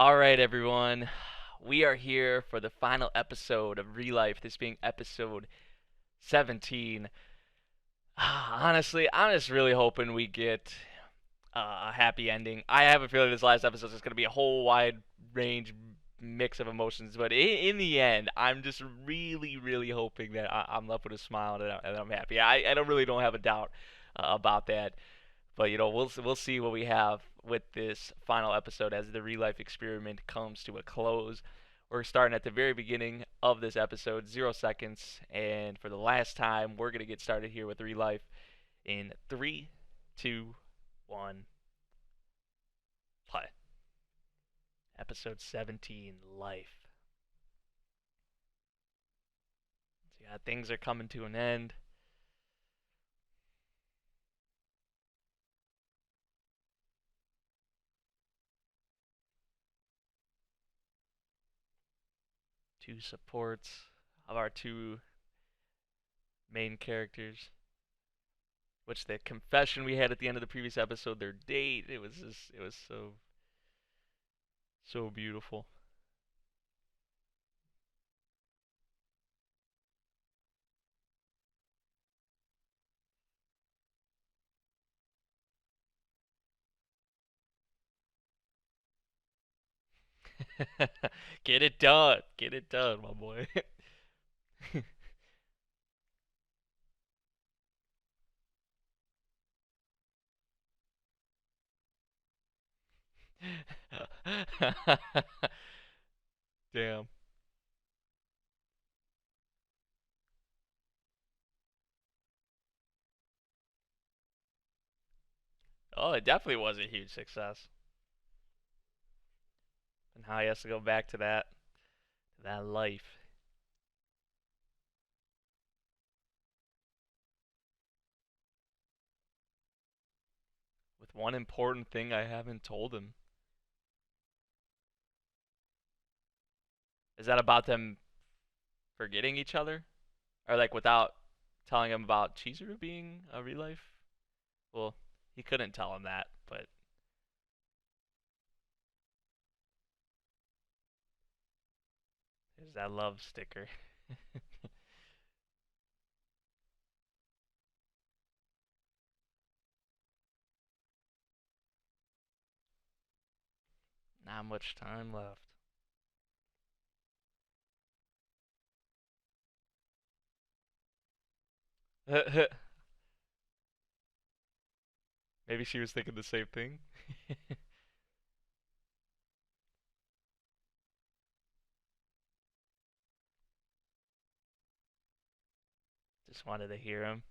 All right, everyone. We are here for the final episode of ReLIFE, this being episode 17. Honestly, I'm just really hoping we get a happy ending. I have a feeling this last episode is going to be a whole wide range mix of emotions, but in the end, I'm just really, really hoping that I'm left with a smile and I'm happy. I don't really don't have a doubt about that. But we'll see what we have with this final episode as the real life experiment comes to a close. We're starting at the very beginning of this episode, 0 seconds, and for the last time, we're gonna get started here with real life in three, two, one, play. Episode 17, life. So yeah, things are coming to an end. Two supports of our two main characters. Which the confession we had at the end of the previous episode, their date, it was so beautiful. Get it done, my boy. Damn. Oh, it definitely was a huge success. And how he has to go back to that life. With one important thing I haven't told him. Is that about them forgetting each other? Or like without telling him about Chizuru being a real life? Well, he couldn't tell him that, but there's that love sticker. Not much time left. Maybe she was thinking the same thing. Just wanted to hear him.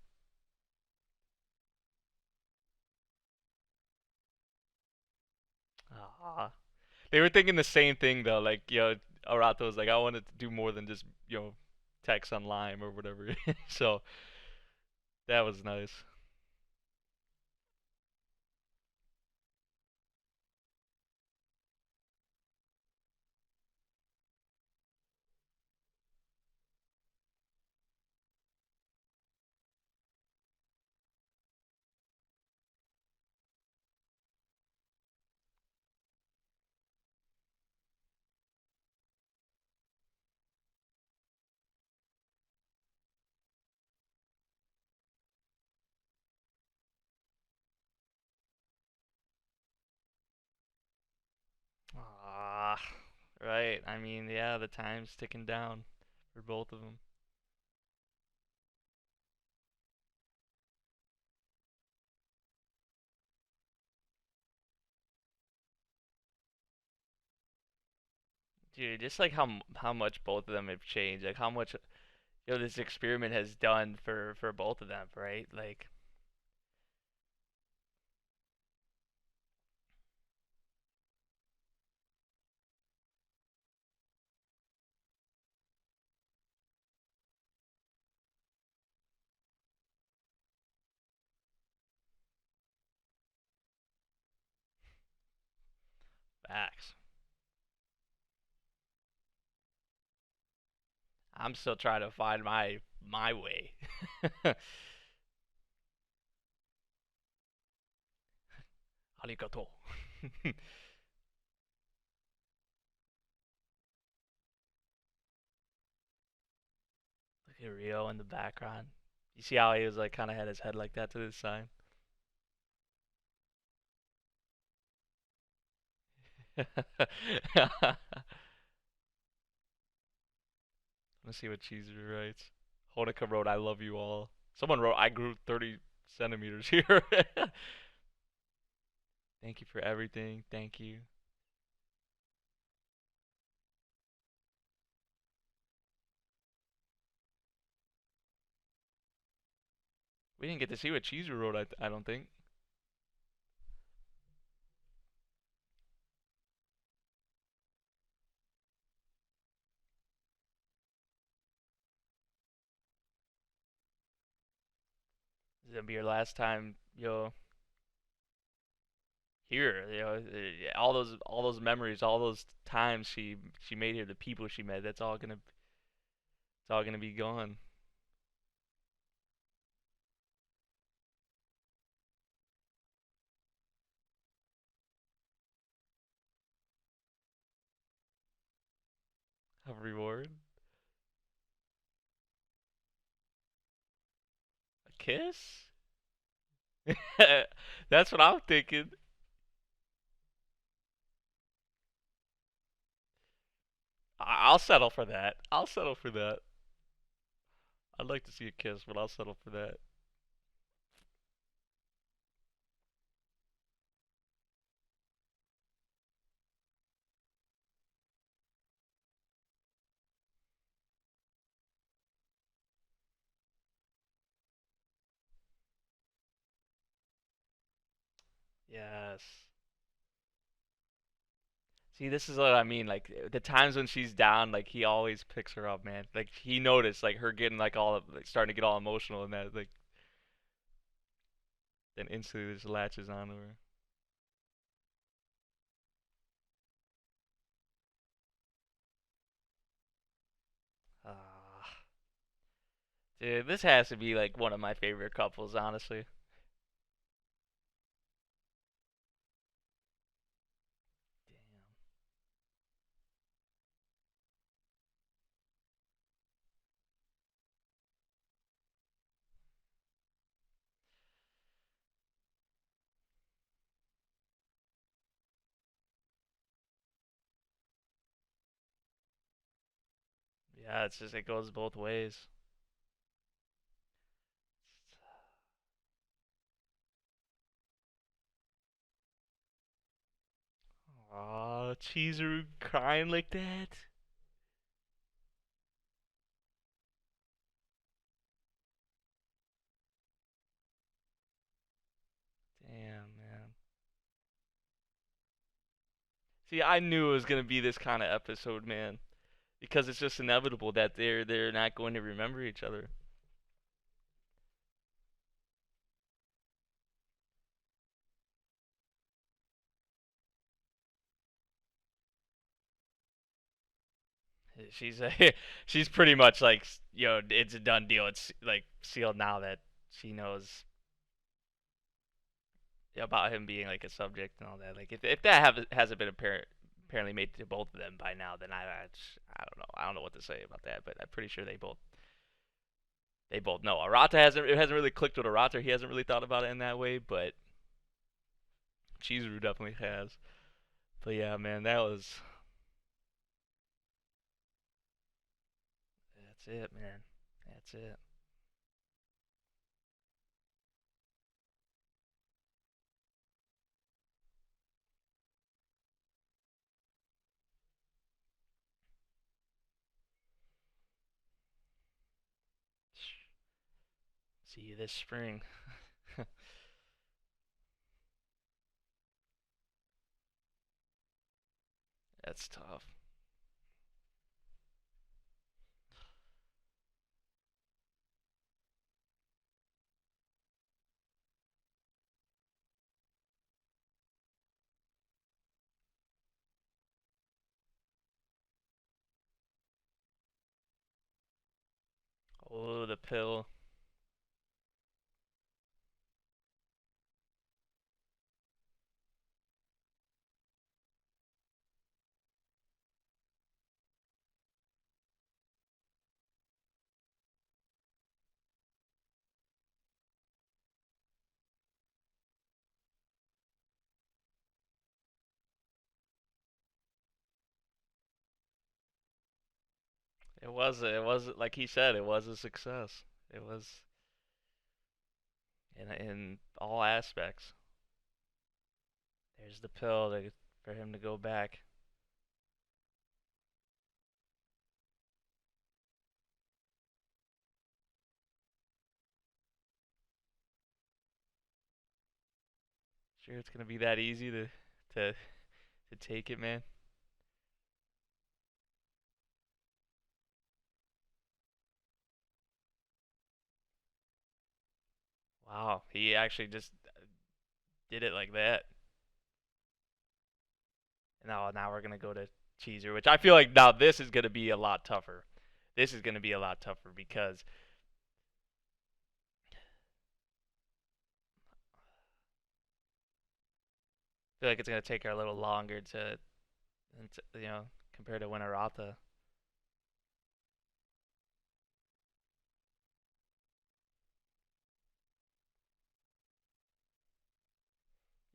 Ah, they were thinking the same thing though. Like, Arato was like, I wanted to do more than just, text on Lime or whatever. So that was nice. Ah, right. I mean, yeah, the time's ticking down for both of them. Dude, just like how much both of them have changed, like how much this experiment has done for both of them, right? Like, facts. I'm still trying to find my way. Arigato. Rio in the background. You see how he was like kind of had his head like that to the side. Let's see what Cheezer writes. Honica wrote, "I love you all." Someone wrote, "I grew 30 centimeters here." Thank you for everything. Thank you. We didn't get to see what Cheezer wrote. I don't think. This is gonna be your last time, here. All those memories, all those times she made here, the people she met. It's all gonna be gone. A reward, a kiss. That's what I'm thinking. I'll settle for that. I'll settle for that. I'd like to see a kiss, but I'll settle for that. Yes. See, this is what I mean. Like the times when she's down, like he always picks her up, man. Like he noticed, like her getting like all like starting to get all emotional and that, like then instantly just latches onto her. Ah, dude, this has to be like one of my favorite couples, honestly. Damn. Yeah, it's just it goes both ways. Aw, Chizuru crying like that. Damn, man. See, I knew it was gonna be this kind of episode, man, because it's just inevitable that they're not going to remember each other. She's she's pretty much like it's a done deal. It's like sealed now that she knows about him being like a subject and all that. Like if that hasn't been apparently made to both of them by now, then I don't know. I don't know what to say about that. But I'm pretty sure they both know. Arata hasn't it hasn't really clicked with Arata. He hasn't really thought about it in that way, but Chizuru definitely has. But yeah, man, that's it, man. That's it. See you this spring. That's tough. Oh, the pill. it was like he said, it was a success. It was in all aspects. There's the pill for him to go back. Sure, it's gonna be that easy to to take it, man. Wow, he actually just did it like that. Now we're gonna go to Cheeser, which I feel like now this is gonna be a lot tougher. This is gonna be a lot tougher because I feel like it's gonna take her a little longer compared to Winterata.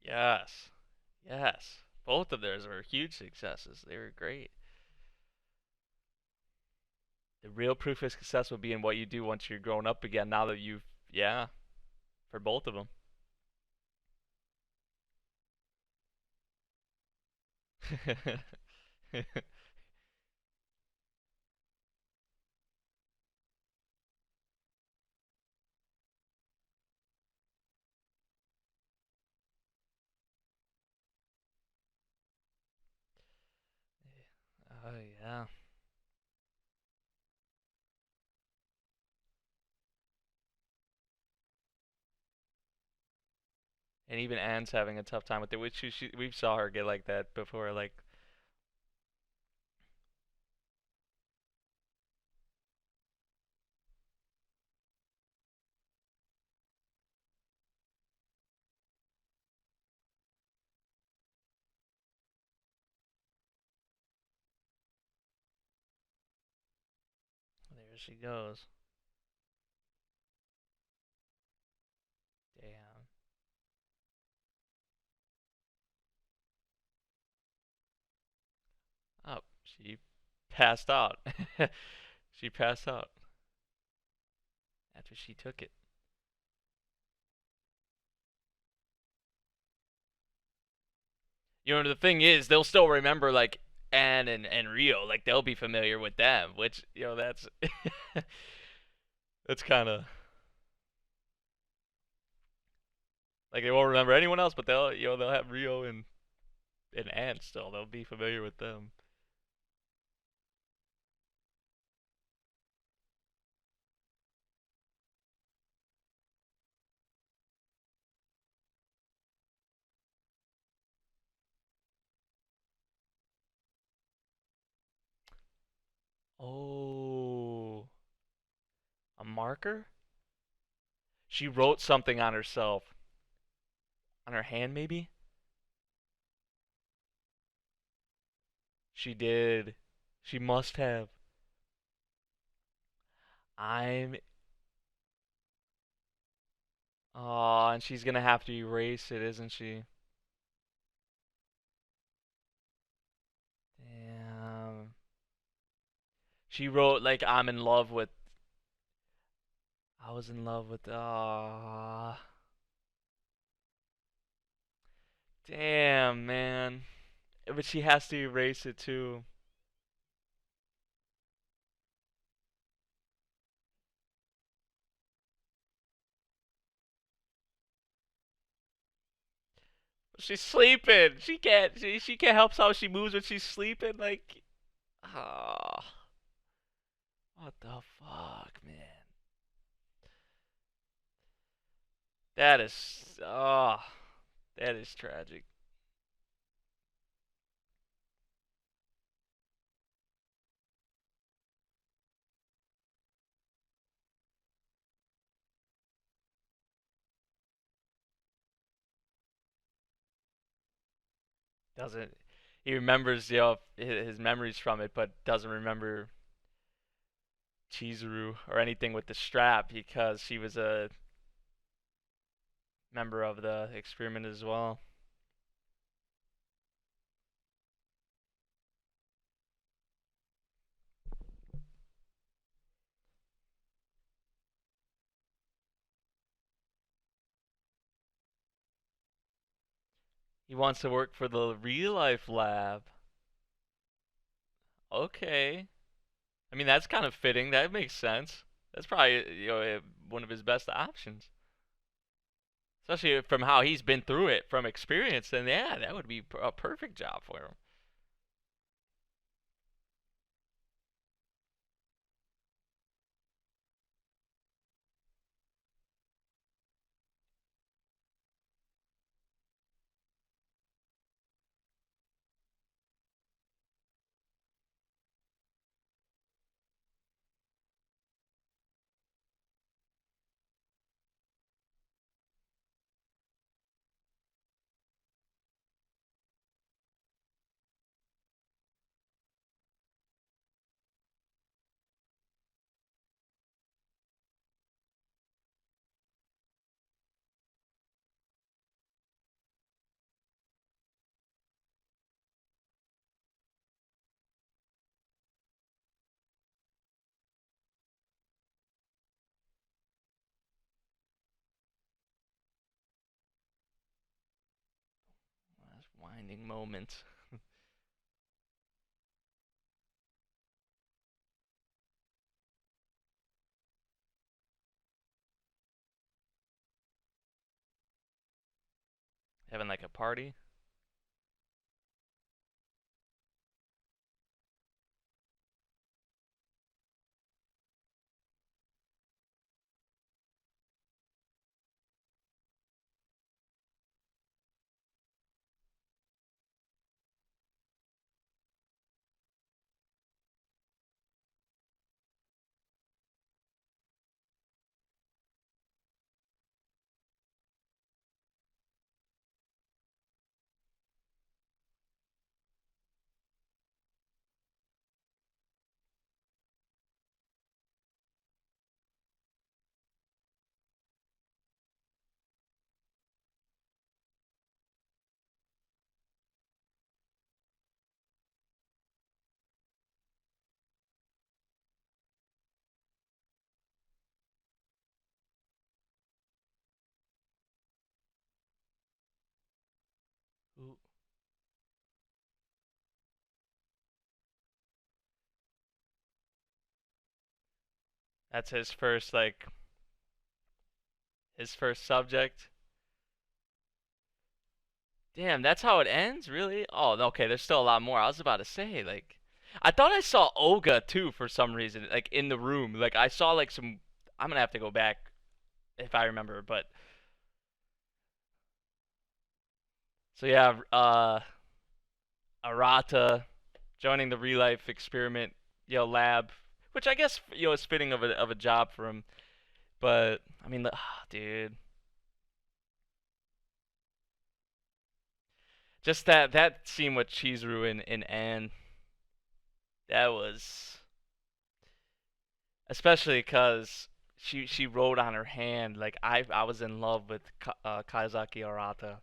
Yes, yes, both of theirs were huge successes. They were great. The real proof of success will be in what you do once you're grown up again. Now that you've, yeah, for both of them. Oh yeah. And even Anne's having a tough time with it, which we saw her get like that before. Like, there she goes. Damn. Oh, she passed out. She passed out after she took it. The thing is, they'll still remember like Anne and Rio. Like they'll be familiar with them, which that's that's kind of like they won't remember anyone else, but they'll have Rio and Anne still. They'll be familiar with them. Oh, a marker? She wrote something on herself, on her hand maybe. She did. She must have. I'm. Oh, and she's gonna have to erase it, isn't she? Damn. She wrote like I'm in love with. I was in love with. Ah. Damn, man. But she has to erase it too. She's sleeping. She can't. She can't help how she moves when she's sleeping. Like, ah, what the fuck, man? That is. That is tragic. Doesn't. He remembers, his memories from it, but doesn't remember Chizuru or anything with the strap because she was a member of the experiment as well. He wants to work for the real life lab. Okay. I mean, that's kind of fitting. That makes sense. That's probably one of his best options, especially from how he's been through it from experience. Then yeah, that would be a perfect job for him. That's winding moments. Having like a party. Ooh, that's his first his first subject. Damn, that's how it ends, really? Oh, okay. There's still a lot more. I was about to say I thought I saw Olga too for some reason, like in the room. Like I saw like some. I'm gonna have to go back if I remember, but so yeah, Arata joining the ReLIFE experiment, lab, which I guess is fitting of a job for him. But I mean, dude, just that scene with Chizuru and Anne, that was especially because she wrote on her hand like I was in love with Kazaki Arata,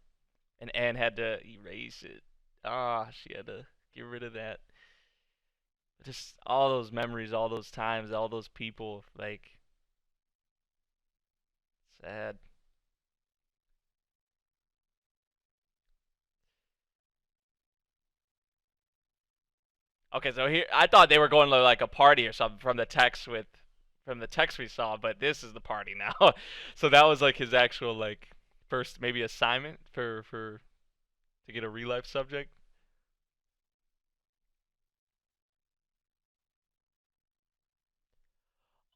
and Anne had to erase it. Ah, she had to get rid of that. Just all those memories, all those times, all those people, like sad. Okay, so here I thought they were going to like a party or something from the text we saw, but this is the party now. So that was like his actual like first maybe assignment for to get a real life subject.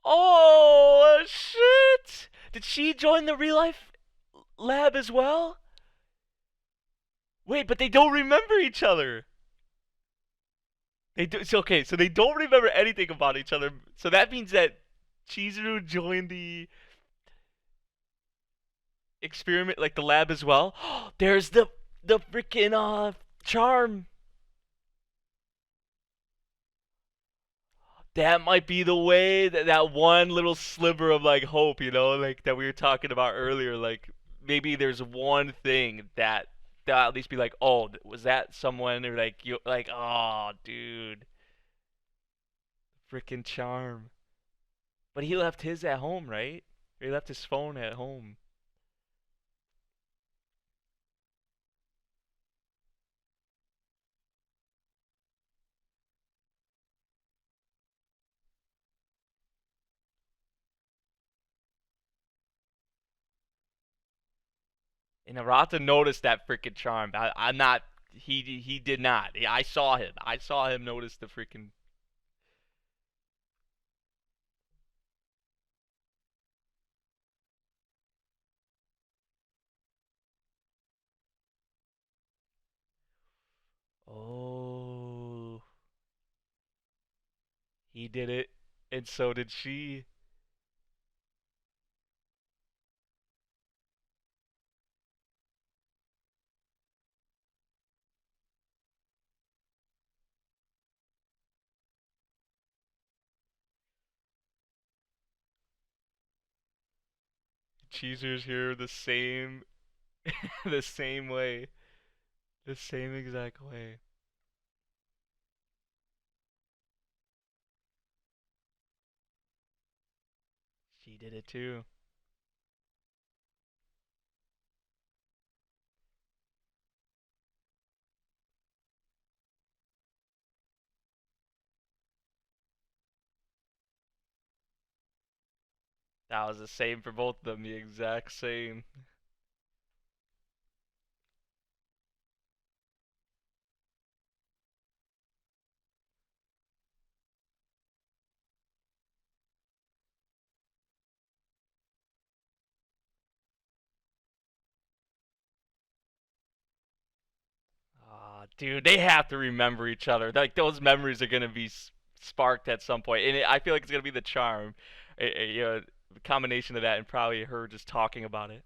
Oh shit! Did she join the real life lab as well? Wait, but they don't remember each other. They do. So okay, so they don't remember anything about each other. So that means that Chizuru joined the experiment, like the lab as well. There's the freaking charm. That might be the way that one little sliver of like hope, like that we were talking about earlier. Like maybe there's one thing that at least be like, oh, was that someone? Or like you, like, oh, dude, freaking charm. But he left his at home, right? Or he left his phone at home. And Arata noticed that freaking charm. I'm not. He did not. I saw him. I saw him notice the freaking. Oh, he did it, and so did she. Cheezers here the same, the same way, the same exact way. She did it too. That was the same for both of them. The exact same. Ah, dude, they have to remember each other. Like those memories are gonna be sparked at some point, and I feel like it's gonna be the charm, you know, the combination of that and probably her just talking about it.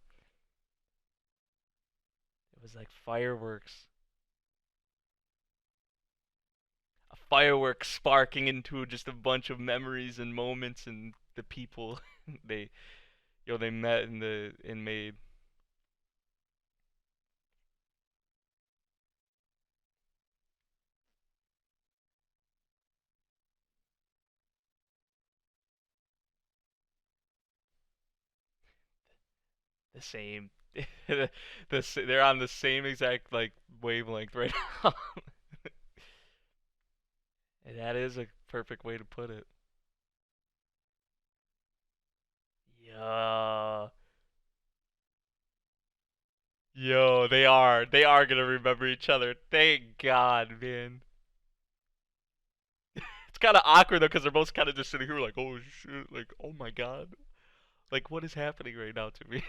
It was like fireworks, a firework sparking into just a bunch of memories and moments and the people they, they met and made. The same. They're on the same exact like wavelength right now. And that is a perfect way to put it. Yeah. Yo, they are. They are gonna remember each other. Thank God, man. It's kind of awkward though, because they're both kind of just sitting here like, oh shit, like, oh my God, like, what is happening right now to me?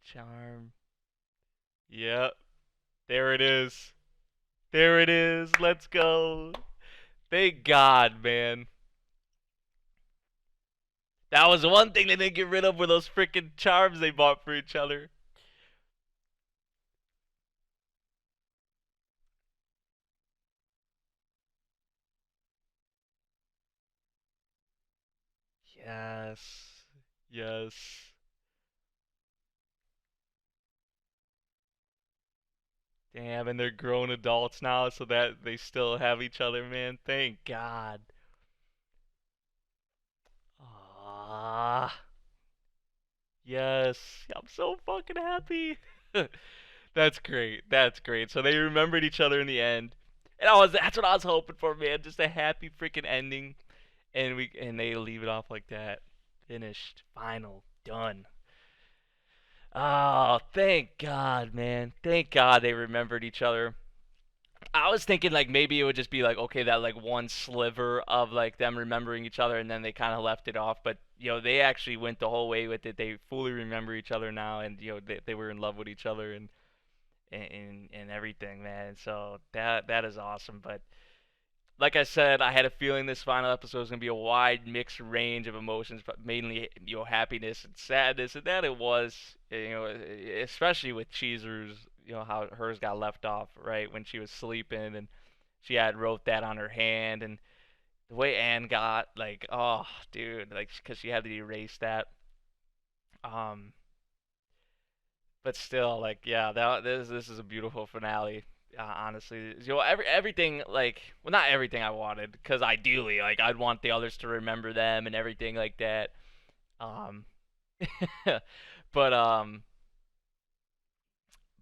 Charm. Yep. There it is. There it is. Let's go. Thank God, man. That was one thing they didn't get rid of were those freaking charms they bought for each other. Yes. Yes. Damn, and they're grown adults now, so that they still have each other, man. Thank God. Ah, yes. I'm so fucking happy. That's great. That's great. So they remembered each other in the end. And that's what I was hoping for, man. Just a happy freaking ending. And they leave it off like that. Finished. Final. Done. Oh, thank God, man. Thank God they remembered each other. I was thinking like maybe it would just be like okay that like one sliver of like them remembering each other and then they kind of left it off, but they actually went the whole way with it. They fully remember each other now, and they were in love with each other and everything, man. So that is awesome. But like I said, I had a feeling this final episode was gonna be a wide mixed range of emotions, but mainly happiness and sadness, and that it was. Especially with Cheezer's, how hers got left off right when she was sleeping, and she had wrote that on her hand, and the way Anne got like, oh, dude, like because she had to erase that. Um, but still, like, yeah, this is a beautiful finale. Honestly, everything like, well, not everything I wanted, because ideally, like, I'd want the others to remember them and everything like that. Um, but um,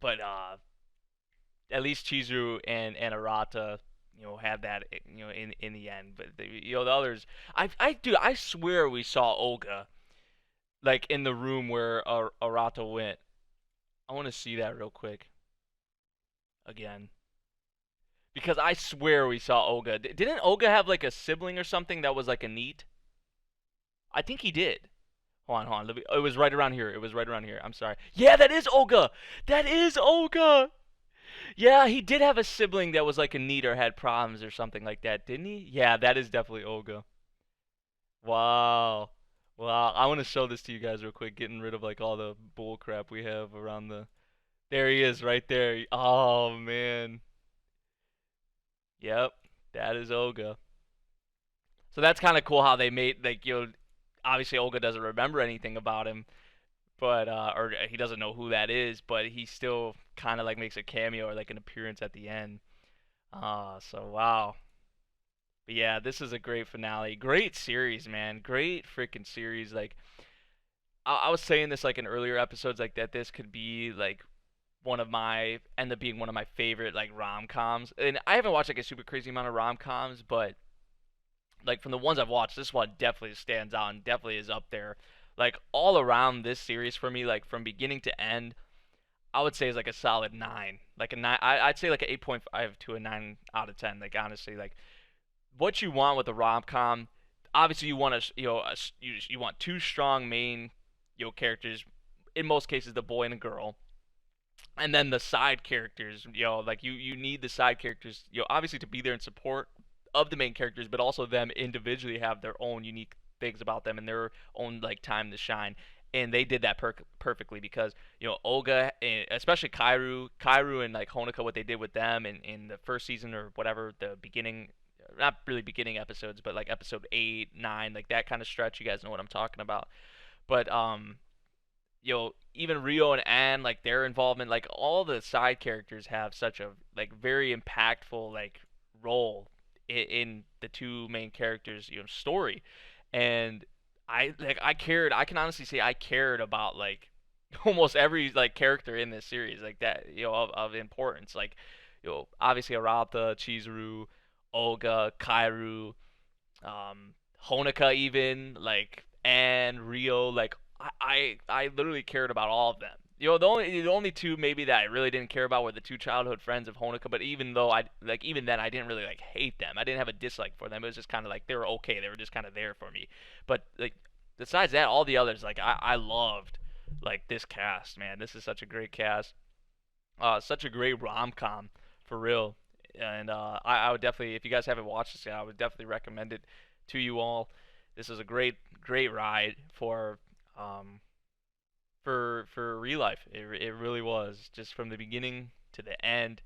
but at least Chizuru and Arata, had that, in the end. But the others, I swear we saw Olga like in the room where Arata went. I want to see that real quick again because I swear we saw Olga. Didn't Olga have like a sibling or something that was like a neat? I think he did. Hold on. It was right around here. It was right around here. I'm sorry. Yeah, that is Olga. That is Olga. Yeah, he did have a sibling that was like a NEET or had problems or something like that, didn't he? Yeah, that is definitely Olga. Wow. Wow. I want to show this to you guys real quick, getting rid of like all the bull crap we have around the. There he is right there. Oh man. Yep. That is Olga. So that's kind of cool how they made like obviously Olga doesn't remember anything about him, but or he doesn't know who that is, but he still kind of like makes a cameo or like an appearance at the end. So wow. But yeah, this is a great finale. Great series, man. Great freaking series. Like I was saying this like in earlier episodes, like that this could be like end up being one of my favorite like rom coms. And I haven't watched like a super crazy amount of rom coms, but like from the ones I've watched, this one definitely stands out and definitely is up there. Like all around this series for me, like from beginning to end, I would say is like a solid 9. Like a 9. I'd say like an 8.5 to a 9 out of 10. Like honestly, like what you want with a rom com. Obviously, you want you want two strong main characters. In most cases, the boy and the girl, and then the side characters. Like you need the side characters. Obviously to be there in support of the main characters, but also them individually have their own unique things about them and their own like time to shine. And they did that perfectly because Olga, and especially Kairu and like Honoka, what they did with them in the first season or whatever, the beginning, not really beginning episodes, but like episode 8, 9, like that kind of stretch. You guys know what I'm talking about. But even Rio and Anne, like their involvement, like all the side characters have such a like very impactful like role in the two main characters, story. And I cared. I can honestly say I cared about like almost every like character in this series, like that, of importance. Like, obviously Arata, Chizuru, Olga, Kairu, Honoka, even like and Rio, like I literally cared about all of them. The only two maybe that I really didn't care about were the two childhood friends of Honoka. But even though even then I didn't really like hate them. I didn't have a dislike for them. It was just kind of like they were okay. They were just kind of there for me. But like besides that, all the others like I loved like this cast. Man, this is such a great cast. Such a great rom com for real. And I would definitely, if you guys haven't watched this yet, I would definitely recommend it to you all. This is a great ride um, for ReLIFE. It really was, just from the beginning to the end.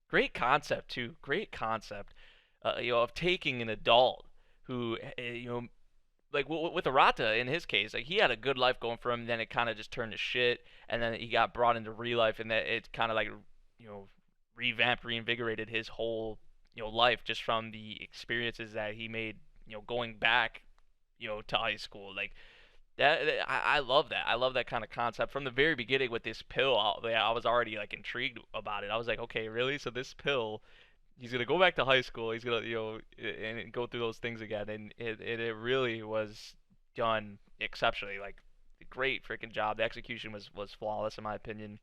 Great concept too. Great concept. Of taking an adult who, like with Arata in his case, like he had a good life going for him. Then it kind of just turned to shit, and then he got brought into ReLIFE, and that it kind of like revamped, reinvigorated his whole life just from the experiences that he made, going back, to high school. Like I love that. I love that kind of concept from the very beginning with this pill. I was already like intrigued about it. I was like, okay, really? So this pill, he's gonna go back to high school. He's gonna and go through those things again, and it really was done exceptionally. Like great freaking job. The execution was flawless in my opinion,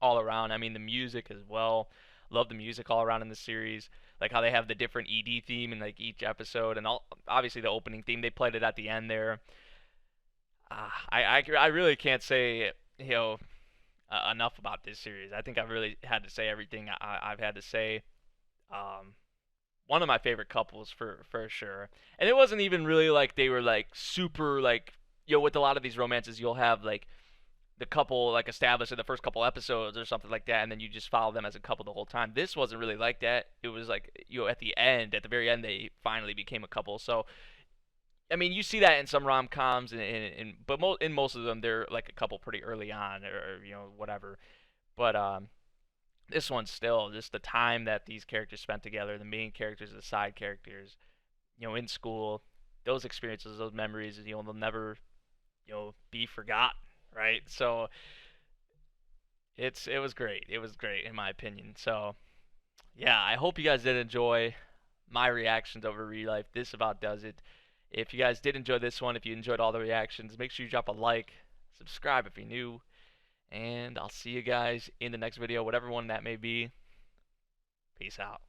all around. I mean the music as well. Love the music all around in the series. Like how they have the different ED theme in like each episode, and obviously the opening theme. They played it at the end there. I really can't say enough about this series. I think I've really had to say everything I've had to say. Um, One of my favorite couples for sure. And it wasn't even really like they were like super like with a lot of these romances you'll have like the couple like established in the first couple episodes or something like that, and then you just follow them as a couple the whole time. This wasn't really like that. It was like at the end, at the very end, they finally became a couple. So I mean, you see that in some rom coms, but in most of them, they're like a couple pretty early on, or whatever. But this one still, just the time that these characters spent together, the main characters, the side characters, in school, those experiences, those memories, they'll never, be forgotten, right? So it was great. It was great in my opinion. So yeah, I hope you guys did enjoy my reactions over ReLIFE. This about does it. If you guys did enjoy this one, if you enjoyed all the reactions, make sure you drop a like, subscribe if you're new, and I'll see you guys in the next video, whatever one that may be. Peace out.